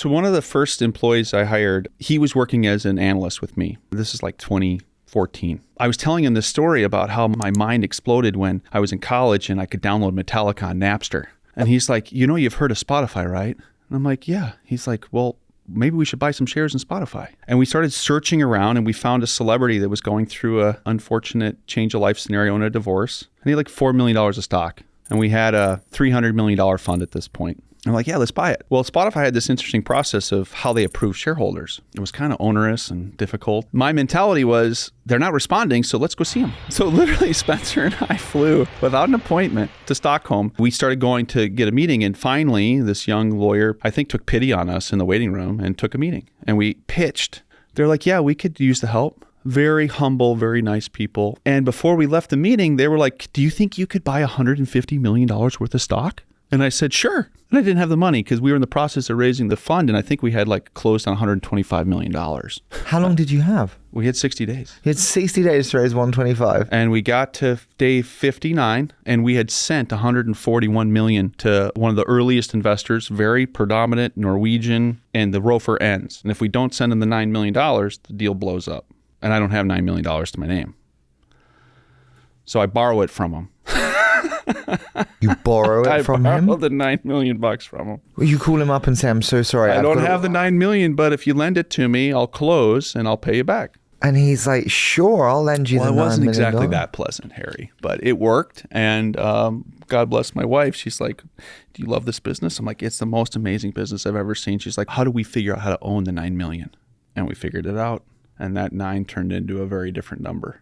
So one of the first employees I hired, he was working as an analyst with me. This is like 2014. I was telling him this story about how my mind exploded when I was in college and I could download Metallica on Napster. And he's like, you've heard of Spotify, right? And I'm like, yeah. He's like, well, maybe we should buy some shares in Spotify. And we started searching around and we found a celebrity that was going through a unfortunate change of life scenario and a divorce. And he had like $4 million of stock. And we had a $300 million fund at this point. I'm like, yeah, let's buy it. Well, Spotify had this interesting process of how they approve shareholders. It was kind of onerous and difficult. My mentality was, they're not responding, so let's go see them. So literally, Spencer and I flew without an appointment to Stockholm. We started going to get a meeting, and finally, this young lawyer, I think, took pity on us in the waiting room and took a meeting. And we pitched. They're like, yeah, we could use the help. Very humble, very nice people. And before we left the meeting, they were like, do you think you could buy $150 million worth of stock? And I said, sure. And I didn't have the money because we were in the process of raising the fund. And I think we had like closed on $125 million. How long did you have? We had 60 days. You had 60 days to raise 125. And we got to day 59 and we had sent 141 million to one of the earliest investors, very predominant Norwegian, and the ROFR ends. And if we don't send them the $9 million, the deal blows up. And I don't have $9 million to my name. So I borrow it from them. You borrow it from him? I borrow the $9 million from him. You call him up and say, I'm so sorry. I don't have the $9 million, but if you lend it to me, I'll close and I'll pay you back. And he's like, sure, I'll lend you the $9 million. Well, it wasn't exactly that pleasant, Harry, but it worked. And God bless my wife. She's like, do you love this business? I'm like, it's the most amazing business I've ever seen. She's like, how do we figure out how to own the $9 million? And we figured it out. And that 9 turned into a very different number.